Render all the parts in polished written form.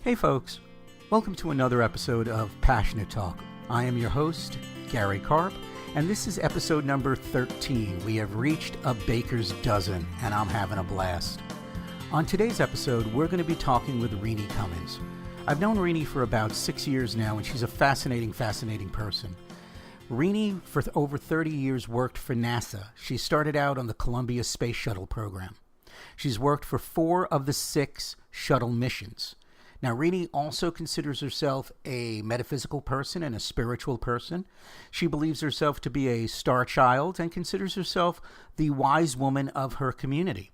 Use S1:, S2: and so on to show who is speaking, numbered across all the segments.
S1: Hey folks, welcome to another episode of Passionate Talk. I am your host, Gary Karp, and this is episode number 13. We have reached a baker's dozen, and I'm having a blast. On today's episode, we're going to be talking with Reenee Cummins. I've known Reenee for about 6 years now, and she's a fascinating person. Reenee, for over 30 years, worked for NASA. She started out on the Columbia Space Shuttle program. She's worked for 4 of the 6 shuttle missions. Now, Reenee also considers herself a metaphysical person and a spiritual person. She believes herself to be a star child and considers herself the wise woman of her community.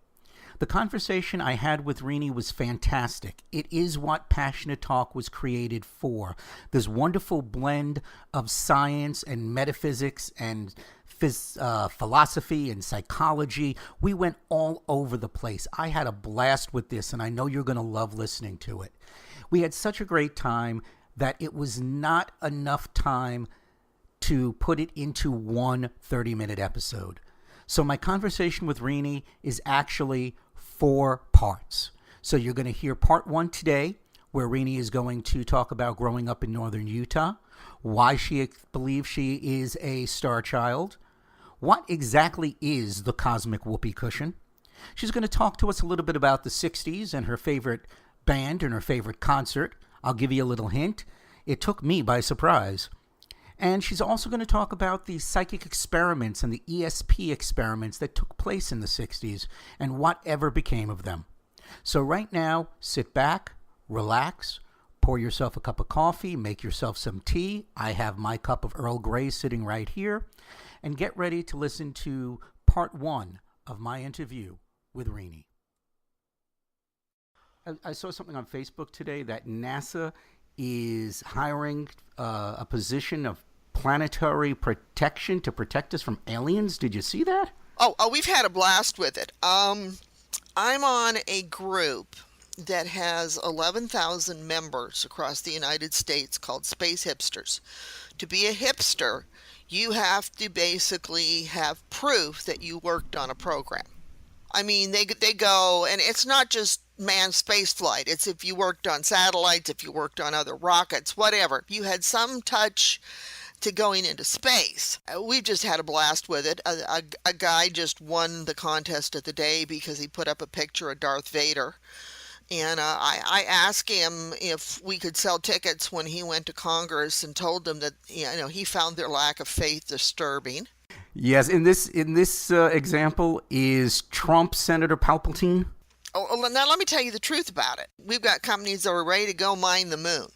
S1: The conversation I had with Reenee was fantastic. It is what Passionate Talk was created for. This wonderful blend of science and metaphysics and philosophy and psychology. We went all over the place. I had a blast with this, and I know you're going to love listening to it. We had such a great time that it was not enough time to put it into one 30-minute episode. So my conversation with Reenee is actually 4 parts. So you're going to hear part 1 today, where Reenee is going to talk about growing up in northern Utah, why she believes she is a star child, what exactly is the cosmic whoopee cushion. She's going to talk to us a little bit about the 60s and her favorite band and her favorite concert. I'll give you a little hint. It took me by surprise. And she's also going to talk about the psychic experiments and the ESP experiments that took place in the 60s and whatever became of them. So right now, sit back, relax, pour yourself a cup of coffee, make yourself some tea. I have my cup of Earl Grey sitting right here. And get ready to listen to part 1 of my interview with Reenee. I saw something on Facebook today that NASA is hiring a position of planetary protection to protect us from aliens. Did you see that?
S2: Oh, we've had a blast with it. I'm on a group that has 11,000 members across the United States called Space Hipsters. To be a hipster, you have to basically have proof that you worked on a program. I mean, they go, and it's not just manned space flight. It's if you worked on satellites, if you worked on other rockets, whatever. If you had some touch to going into space. We've just had a blast with it. A guy just won the contest of the day because he put up a picture of Darth Vader. And I asked him if we could sell tickets when he went to Congress and told them that he found their lack of faith disturbing.
S1: Yes, in this example is Trump Senator Palpatine.
S2: Oh, now let me tell you the truth about it. We've got companies that are ready to go mine the moon.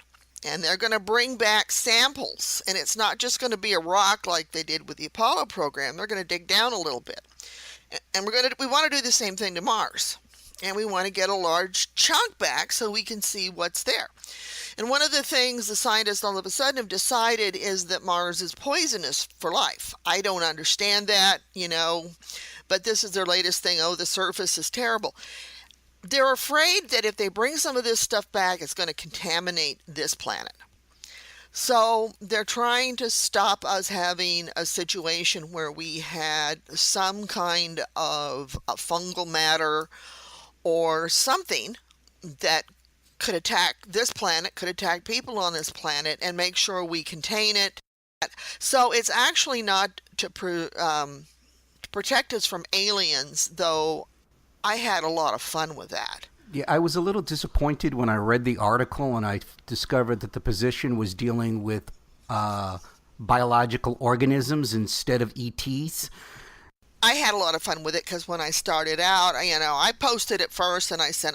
S2: And they're going to bring back samples. And it's not just going to be a rock like they did with the Apollo program. They're going to dig down a little bit. And we want to do the same thing to Mars. And we want to get a large chunk back so we can see what's there. And one of the things the scientists all of a sudden have decided is that Mars is poisonous for life. I don't understand that, but this is their latest thing. Oh, the surface is terrible. They're afraid that if they bring some of this stuff back, it's going to contaminate this planet. So they're trying to stop us having a situation where we had some kind of a fungal matter or something that could attack this planet, could attack people on this planet, and make sure we contain it. So it's actually not to protect us from aliens, though I had a lot of fun with that.
S1: Yeah, I was a little disappointed when I read the article and I discovered that the position was dealing with biological organisms instead of ETs.
S2: I had a lot of fun with it because when I started out, I posted it first and I said,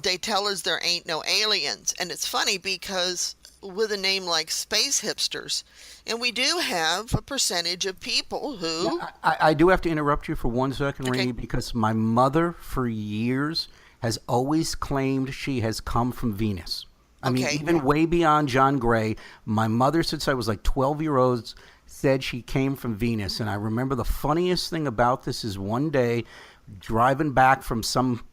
S2: they tell us there ain't no aliens. And it's funny because with a name like Space Hipsters, and we do have a percentage of people who...
S1: Yeah, I do have to interrupt you for 1 second,
S2: Okay.
S1: Reenee, because my mother for years has always claimed she has come from Venus. I mean, even way beyond John Gray. My mother, since I was like 12 years old, said she came from Venus. And I remember the funniest thing about this is one day driving back from some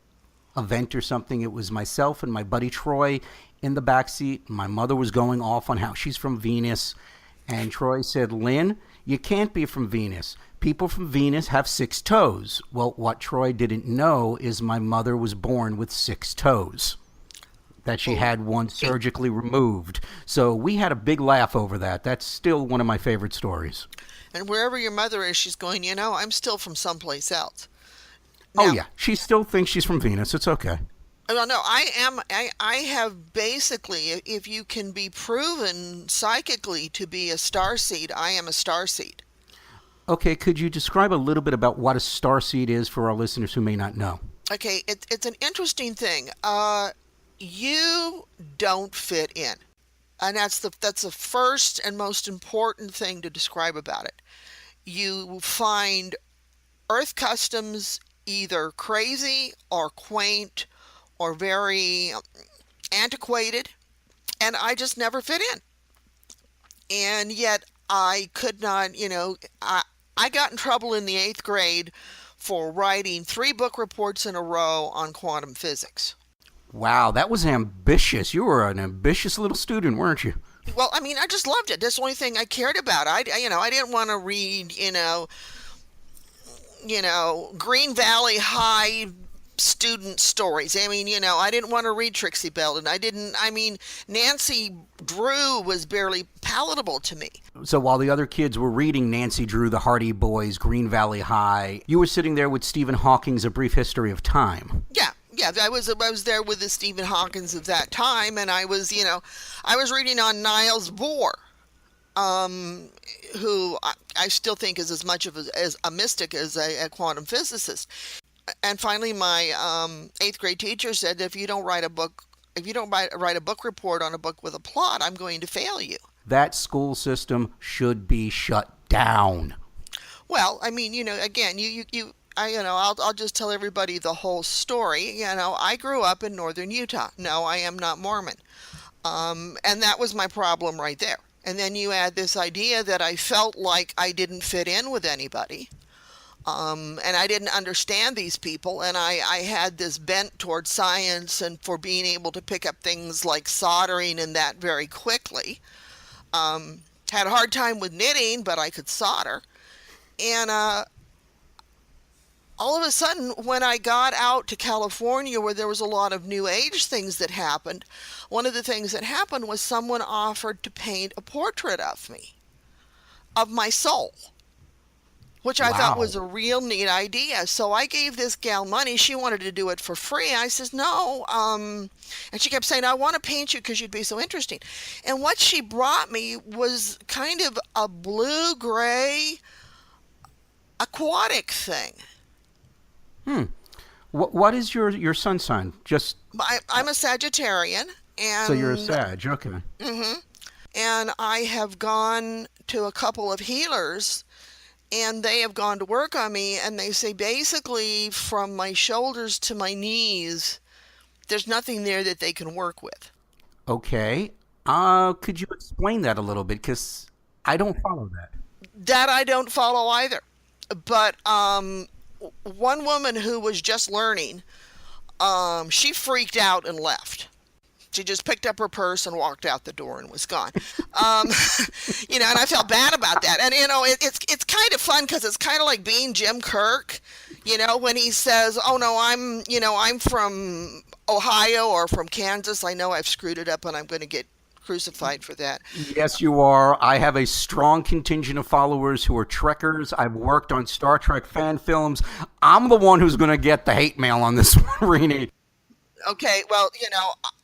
S1: event or something. It was myself and my buddy Troy in the backseat. My mother was going off on how she's from Venus. And Troy said, "Lynn, you can't be from Venus. People from Venus have 6 toes." Well, what Troy didn't know is my mother was born with 6 toes. that she had one surgically removed. So we had a big laugh over that. That's still one of my favorite stories.
S2: And wherever your mother is, she's going, I'm still from someplace else.
S1: Oh,
S2: Now,
S1: yeah. She still thinks she's from Venus. It's okay.
S2: well, no, I have basically, if you can be proven psychically to be a starseed, I am a starseed.
S1: Okay, could you describe a little bit about what a starseed is for our listeners who may not know?
S2: Okay, it's an interesting thing. You don't fit in. And that's the first and most important thing to describe about it. You find Earth customs either crazy or quaint or very antiquated, and I just never fit in. And yet I could not, I got in trouble in the 8th grade for writing 3 book reports in a row on quantum physics.
S1: Wow, that was ambitious. You were an ambitious little student, weren't you?
S2: Well, I just loved it. That's the only thing I cared about. I didn't want to read, Green Valley High student stories. I didn't want to read Trixie Belden. Nancy Drew was barely palatable to me.
S1: So while the other kids were reading Nancy Drew, The Hardy Boys, Green Valley High, you were sitting there with Stephen Hawking's A Brief History of Time.
S2: Yeah, I was there with the Stephen Hawkins of that time, and I was reading on Niels Bohr, who I still think is as much of as a mystic as a quantum physicist. And finally, my 8th grade teacher said that if you don't write a book report on a book with a plot, I'm going to fail you.
S1: That school system should be shut down.
S2: Well, again, I'll just tell everybody the whole story. I grew up in northern Utah. No, I am not Mormon. And that was my problem right there. And then you add this idea that I felt like I didn't fit in with anybody. And I didn't understand these people, and I had this bent towards science and for being able to pick up things like soldering and that very quickly. Had a hard time with knitting, but I could solder. And all of a sudden, when I got out to California, where there was a lot of New Age things that happened, one of the things that happened was someone offered to paint a portrait of me, of my soul, which I thought was a real neat idea. So I gave this gal money. She wanted to do it for free. I says, no. And she kept saying, I want to paint you because you'd be so interesting. And what she brought me was kind of a blue-gray aquatic thing.
S1: What is your sun sign?
S2: I'm a Sagittarian. And
S1: so you're a Sag, okay.
S2: Mm-hmm. And I have gone to a couple of healers, and they have gone to work on me, and they say basically from my shoulders to my knees, there's nothing there that they can work with.
S1: Okay. Could you explain that a little bit? Because I don't follow that.
S2: That I don't follow either. But one woman who was just learning, she freaked out and left. She just picked up her purse and walked out the door and was gone. And I felt bad about that. And, it's kind of fun because it's kind of like being Jim Kirk, when he says, oh, no, I'm from Ohio or from Kansas. I know I've screwed it up and I'm going to get crucified for that.
S1: Yes, you are. I have a strong contingent of followers who are Trekkers. I've worked on Star Trek fan films. I'm the one who's going to get the hate mail on this one, Reenee.
S2: Okay, well,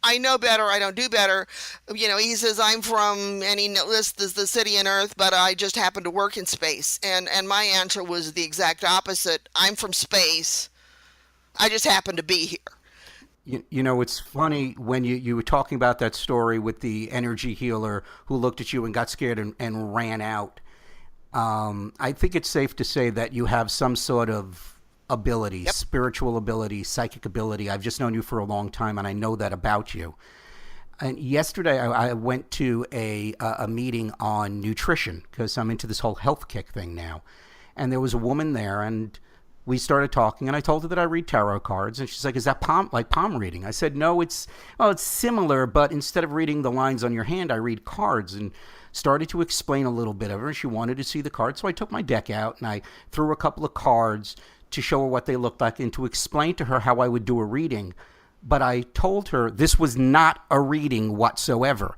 S2: I know better, I don't do better. He says I'm from, and he lists the city and Earth, but I just happen to work in space. And my answer was the exact opposite. I'm from space. I just happen to be here.
S1: It's funny when you were talking about that story with the energy healer who looked at you and got scared and ran out. I think it's safe to say that you have some sort of ability,
S2: Yep.
S1: Spiritual ability, psychic ability. I've just known you for a long time, and I know that about you. And yesterday, I went to a meeting on nutrition because I'm into this whole health kick thing now. And there was a woman there, and we started talking, and I told her that I read tarot cards, and she's like, "Is that palm reading?" I said, "No, it's similar, but instead of reading the lines on your hand, I read cards." And started to explain a little bit of her, and she wanted to see the cards, so I took my deck out and I threw a couple of cards to show her what they looked like and to explain to her how I would do a reading. but I told her this was not a reading whatsoever.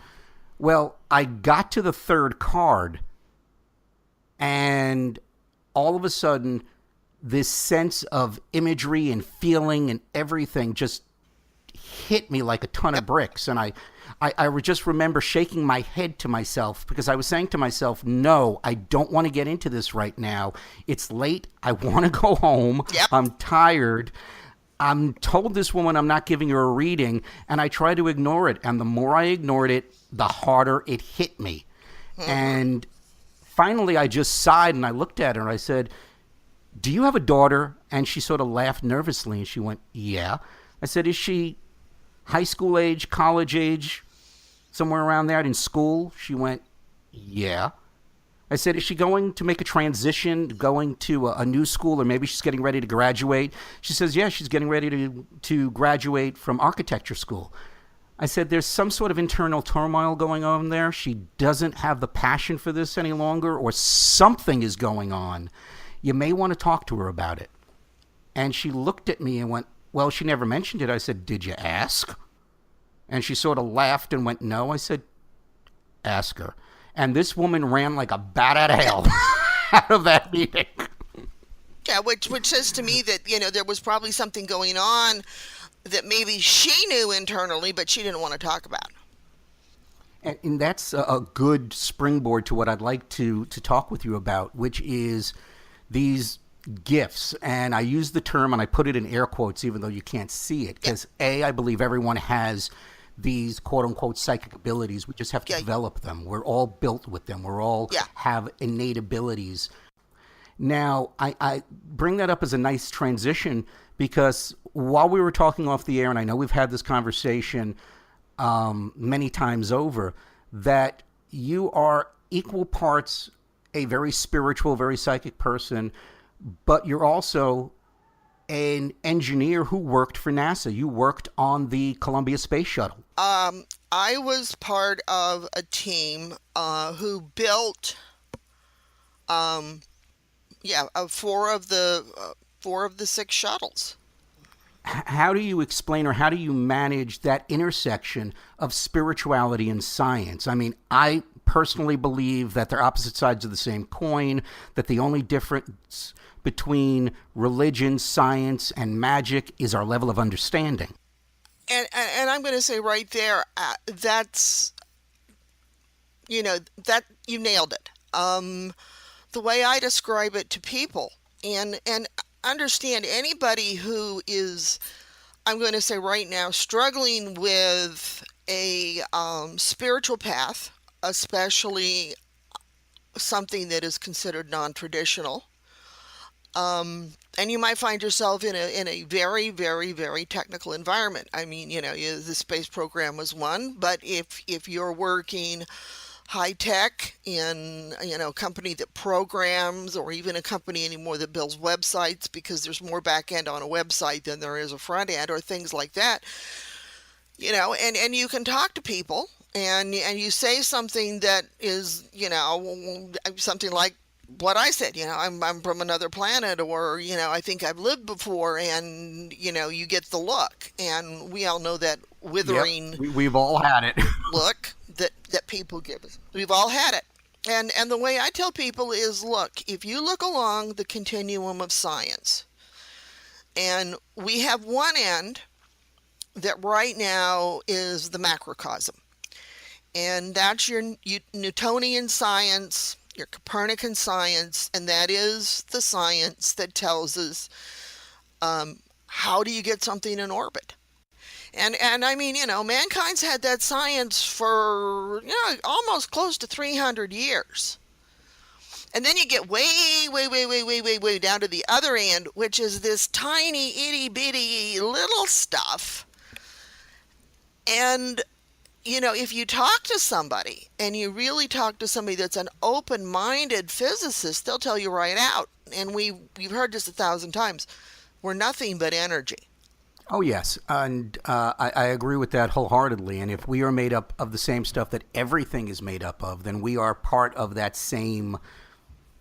S1: Well, I got to the third card, and all of a sudden, this sense of imagery and feeling and everything just hit me like a ton of bricks. And I just remember shaking my head to myself because I was saying to myself, no, I don't want to get into this right now. It's late. I want to go home.
S2: Yep.
S1: I'm tired. I'm told this woman I'm not giving her a reading, and I try to ignore it. And the more I ignored it, the harder it hit me. And finally, I just sighed and I looked at her and I said, do you have a daughter? And she sort of laughed nervously and she went, yeah. I said, is she high school age, college age, somewhere around there in school? She went, yeah. I said, is she going to make a transition, going to a new school, or maybe she's getting ready to graduate? She says, yeah, she's getting ready to graduate from architecture school. I said, there's some sort of internal turmoil going on there. She doesn't have the passion for this any longer, or something is going on. You may want to talk to her about it. And she looked at me and went, well, she never mentioned it. I said, did you ask? And she sort of laughed and went, no. I said, ask her. And this woman ran like a bat out of hell out of that meeting.
S2: Yeah, which says to me that, there was probably something going on that maybe she knew internally, but she didn't want to talk about.
S1: And that's a good springboard to what I'd like to talk with you about, which is these gifts. And I use the term, and I put it in air quotes, even though you can't see it, because I believe everyone has these quote-unquote psychic abilities. We just have to develop them. We're all built with them. We're all have innate abilities. Now, I bring that up as a nice transition because while we were talking off the air, and I know we've had this conversation many times over, that you are equal parts a very spiritual, very psychic person, but you're also an engineer who worked for NASA. You worked on the Columbia Space Shuttle.
S2: I was part of a team who built, four of the 6 shuttles.
S1: How do you explain, or how do you manage that intersection of spirituality and science? I mean, I personally believe that they're opposite sides of the same coin, that the only difference between religion, science, and magic is our level of understanding.
S2: And I'm going to say right there, that's, that you nailed it. The way I describe it to people, and understand anybody who is, I'm going to say right now, struggling with a spiritual path, especially something that is considered non-traditional. And you might find yourself in a very, very, very technical environment. I mean, the space program was one, but if you're working high tech in, a company that programs, or even a company anymore that builds websites, because there's more back end on a website than there is a front end, or things like that, and you can talk to people and you say something that is, something like what I said, I'm from another planet, or, I think I've lived before, and, you get the look. And we all know that withering
S1: we've all had it.
S2: look that people give us. We've all had it. And the way I tell people is, look, if you look along the continuum of science, and we have one end that right now is the macrocosm, and that's your Newtonian science, your Copernican science, and that is the science that tells us how do you get something in orbit. And I mean, mankind's had that science for, almost close to 300 years. And then you get way, way, way, way, way, way, way down to the other end, which is this tiny, itty-bitty little stuff. And, if you talk to somebody, and you really talk to somebody that's an open-minded physicist, they'll tell you right out. And we've heard this 1,000 times. We're nothing but energy.
S1: Oh, yes. And I agree with that wholeheartedly. And if we are made up of the same stuff that everything is made up of, then we are part of that same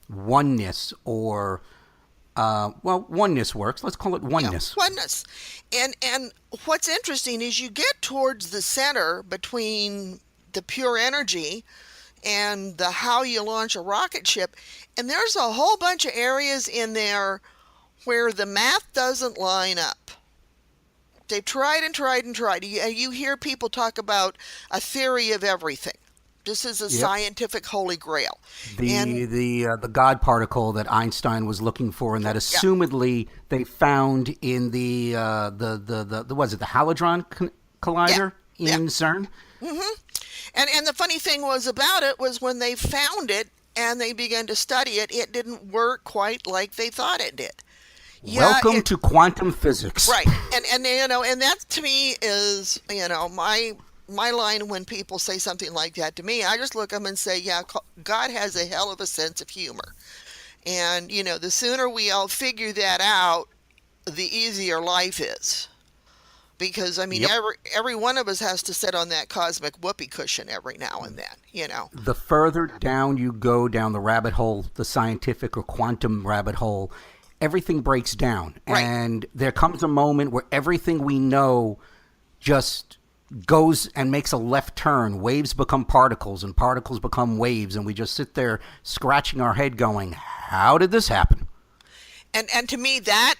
S1: oneness or Well, oneness works. Let's call it
S2: Yeah,
S1: oneness.
S2: oneness. And what's interesting is you get towards the center between the pure energy and the how you launch a rocket ship, and there's a whole bunch of areas in there where the math doesn't line up. They've tried and tried and tried. You hear people talk about a theory of everything. This is a
S1: Yep.
S2: scientific holy grail. And
S1: The God particle that Einstein was looking for, and that
S2: yeah,
S1: assumedly they found in the was it the
S2: yeah,
S1: collider
S2: yeah.
S1: in CERN?
S2: And the funny thing was about it was when they found it and they began to study it, it didn't work quite like they thought it did. Yeah,
S1: Welcome to quantum physics.
S2: right. And and that to me is, my line when people say something like that to me, I just look at them and say, yeah, God has a hell of a sense of humor. And, the sooner we all figure that out, the easier life is. Because, I mean,
S1: Yep.
S2: every one of us has to sit on that cosmic whoopee cushion every now and then.
S1: The further down you go down the rabbit hole, the scientific or quantum rabbit hole, everything breaks down.
S2: Right.
S1: And there comes a moment where everything we know just goes and makes a left turn. Waves become particles and particles become waves. And we just sit there scratching our head going, how did this happen?
S2: And to me, that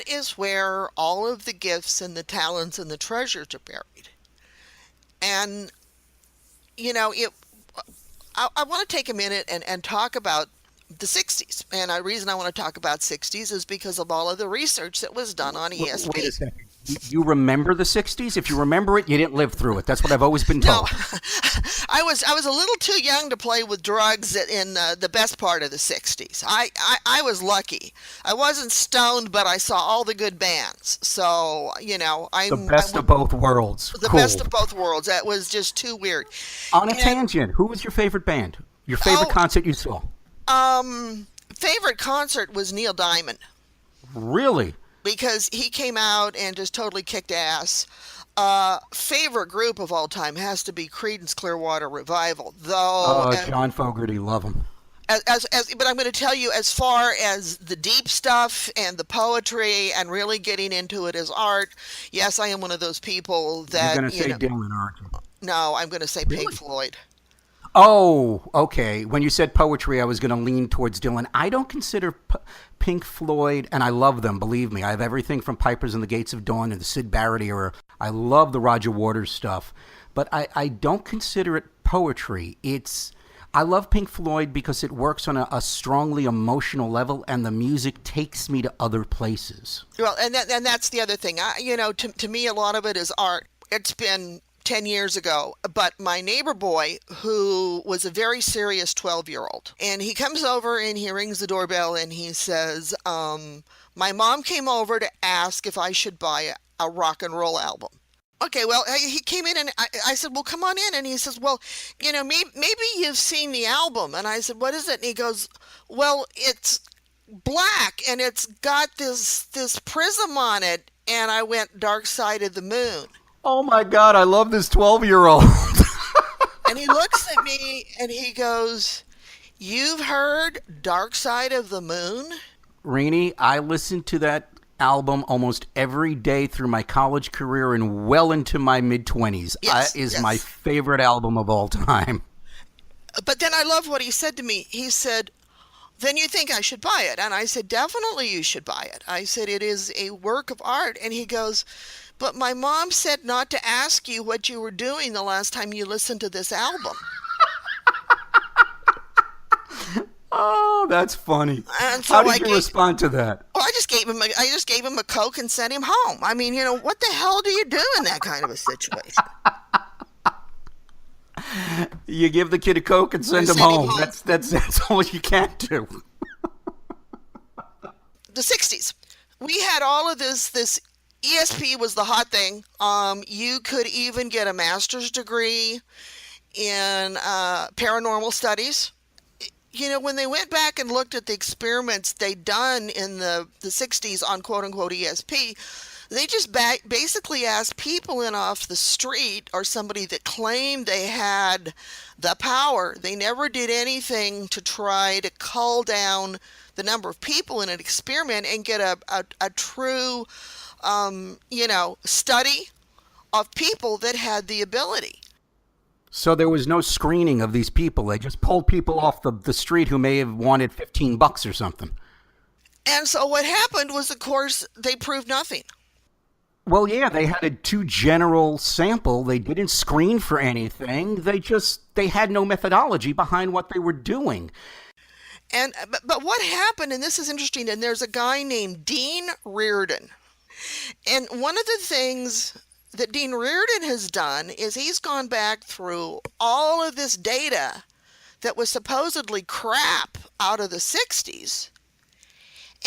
S2: is where all of the gifts and the talents and the treasures are buried. And, I want to take a minute and talk about the 60s. And the reason I want to talk about 60s is because of all of the research that was done on ESP.
S1: Wait a second. You remember the 60s? If you remember it, you didn't live through it. That's what I've always been
S2: No,
S1: told.
S2: I was a little too young to play with drugs in the best part of the 60s. I was lucky. I wasn't stoned, but I saw all the good bands. So,
S1: The best of both worlds.
S2: The
S1: Cool.
S2: best of both worlds. That was just too weird.
S1: On a
S2: And,
S1: tangent, who was your favorite band? Your favorite concert you saw?
S2: favorite concert was Neil Diamond.
S1: Really?
S2: Because he came out and just totally kicked ass. Favorite group of all time has to be Creedence Clearwater Revival, though.
S1: John Fogerty, love him.
S2: But I'm going to tell you, as far as the deep stuff and the poetry and really getting into it as art, yes, I am one of those people that.
S1: You're going to say Dylan, aren't you?
S2: No, I'm going to say Pink Floyd.
S1: Oh, okay. When you said poetry, I was going to lean towards Dylan. I don't consider Pink Floyd, and I love them, believe me. I have everything from Pipers and the Gates of Dawn and the Syd Barrett era. I love the Roger Waters stuff. But I don't consider it poetry. I love Pink Floyd because it works on a strongly emotional level, and the music takes me to other places.
S2: Well, and that's the other thing. To me, a lot of it is art. It's been 10 years ago, but my neighbor boy, who was a very serious 12-year-old, and he comes over and he rings the doorbell and he says, my mom came over to ask if I should buy a rock and roll album. Okay, well, he came in and I said, well, come on in. And he says, well, maybe you've seen the album. And I said, what is it? And he goes, well, it's black and it's got this prism on it. And I went, Dark Side of the Moon.
S1: Oh my God, I love this 12-year-old.
S2: And he looks at me and he goes, you've heard Dark Side of the Moon?
S1: Reenee, I listened to that album almost every day through my college career and well into my mid-20s.
S2: Yes,
S1: It is
S2: yes.
S1: my favorite album of all time.
S2: But then I love what he said to me. He said, then you think I should buy it? And I said, definitely you should buy it. I said, it is a work of art. And he goes, but my mom said not to ask you what you were doing the last time you listened to this album.
S1: Oh, that's funny.
S2: And so
S1: How did you respond to that?
S2: Well, I just gave him a Coke and sent him home. I mean, what the hell do you do in that kind of a situation?
S1: You give the kid a Coke and send him home. That's all you can do.
S2: The 60s. We had all of this ESP was the hot thing. You could even get a master's degree in paranormal studies. When they went back and looked at the experiments they'd done in the 60s on quote-unquote ESP, They just basically asked people in off the street or somebody that claimed they had the power. They never did anything to try to cull down the number of people in an experiment and get a true, study of people that had the ability.
S1: So there was no screening of these people. They just pulled people off the street who may have wanted $15 or something.
S2: And so what happened was, of course, they proved nothing.
S1: Well, yeah, they had a too general sample. They didn't screen for anything. They had no methodology behind what they were doing.
S2: And but what happened, and this is interesting, and there's a guy named Dean Reardon. And one of the things that Dean Reardon has done is he's gone back through all of this data that was supposedly crap out of the 60s.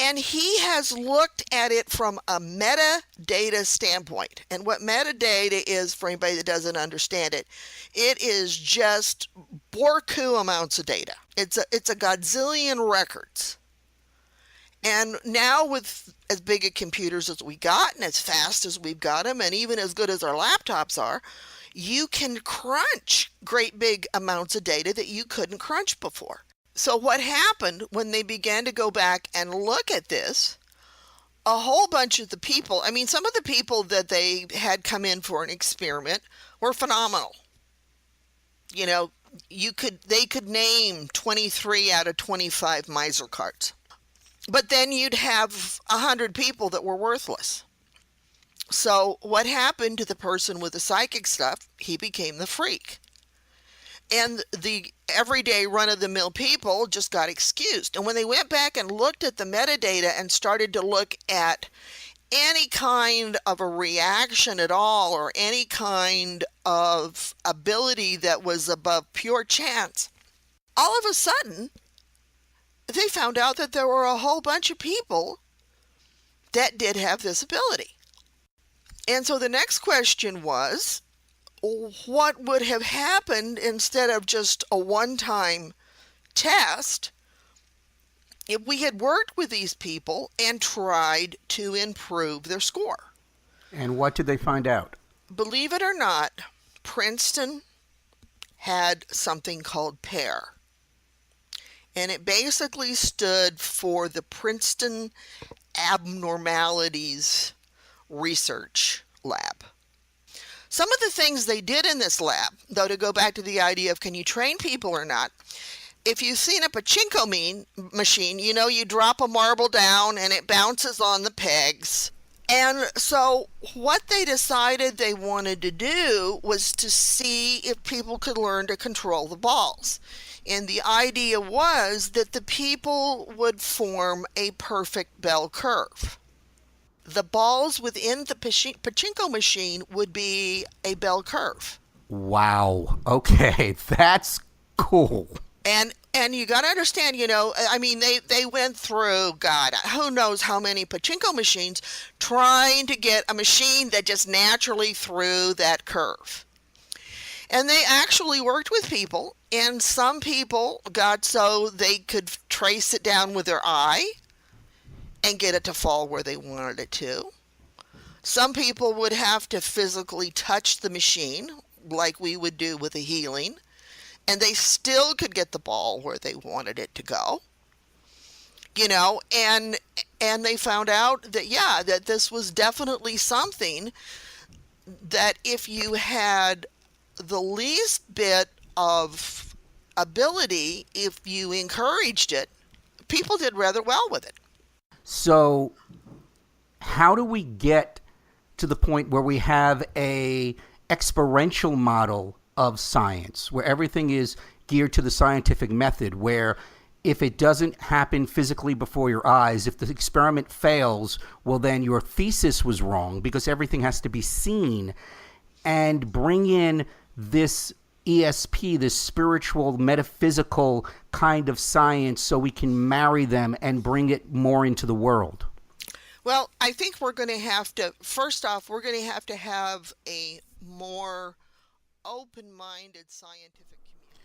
S2: And he has looked at it from a metadata standpoint. And what metadata is, for anybody that doesn't understand it, it is just Borku amounts of data. It's a godzillion records. And now with as big a computers as we got and as fast as we've got them and even as good as our laptops are, you can crunch great big amounts of data that you couldn't crunch before. So what happened when they began to go back and look at this, a whole bunch of the people, some of the people that they had come in for an experiment were phenomenal. They could name 23 out of 25 miser cards. But then you'd have 100 people that were worthless. So what happened to the person with the psychic stuff? He became the freak. And the everyday run-of-the-mill people just got excused. And when they went back and looked at the metadata and started to look at any kind of a reaction at all or any kind of ability that was above pure chance, all of a sudden, they found out that there were a whole bunch of people that did have this ability. And so the next question was, what would have happened instead of just a one-time test if we had worked with these people and tried to improve their score?
S1: And what did they find out?
S2: Believe it or not, Princeton had something called PAIR. And it basically stood for the Princeton Abnormalities Research Lab. Some of the things they did in this lab, though, to go back to the idea of can you train people or not, if you've seen a pachinko machine, you drop a marble down and it bounces on the pegs. And so what they decided they wanted to do was to see if people could learn to control the balls. And the idea was that the people would form a perfect bell curve. The balls within the pachinko machine would be a bell curve.
S1: Wow. Okay, that's cool.
S2: And you got to understand, they went through, God, who knows how many pachinko machines trying to get a machine that just naturally threw that curve. And they actually worked with people, and some people got so they could trace it down with their eye and get it to fall where they wanted it to. Some people would have to physically touch the machine, like we would do with a healing, and they still could get the ball where they wanted it to go. And they found out that, that this was definitely something that if you had the least bit of ability, if you encouraged it, people did rather well with it.
S1: So how do we get to the point where we have a experiential model of science, where everything is geared to the scientific method, where if it doesn't happen physically before your eyes, if the experiment fails, well, then your thesis was wrong because everything has to be seen, and bring in this ESP, this spiritual, metaphysical kind of science, so we can marry them and bring it more into the world?
S2: Well, I think we're going to have to, first off, we're going to have a more open-minded scientific community.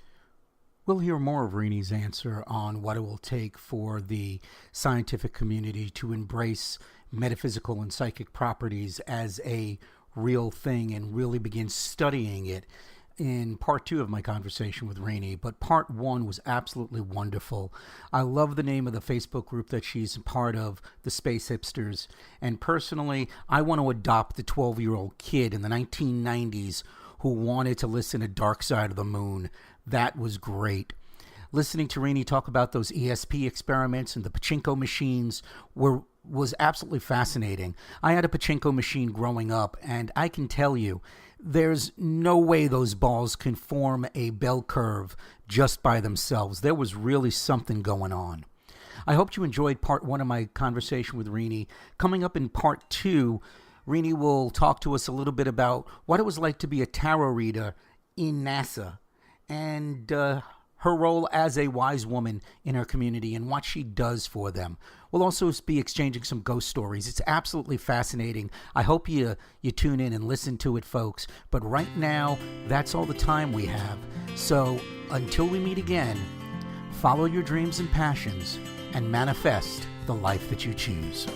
S1: We'll hear more of Reenee's answer on what it will take for the scientific community to embrace metaphysical and psychic properties as a real thing and really begin studying it in part 2 of my conversation with Reenee. But part 1 was absolutely wonderful. I love the name of the Facebook group that she's a part of, the Space Hipsters. And personally, I want to adopt the 12-year-old kid in the 1990s who wanted to listen to Dark Side of the Moon. That was great. Listening to Reenee talk about those ESP experiments and the pachinko machines was absolutely fascinating. I had a pachinko machine growing up, and I can tell you, there's no way those balls can form a bell curve just by themselves. There was really something going on. I hope you enjoyed part 1 of my conversation with Reenee. Coming up in part 2, Reenee will talk to us a little bit about what it was like to be a tarot reader in NASA and her role as a wise woman in her community and what she does for them. We'll also be exchanging some ghost stories. It's absolutely fascinating. I hope you tune in and listen to it, folks. But right now, that's all the time we have. So until we meet again, follow your dreams and passions and manifest the life that you choose.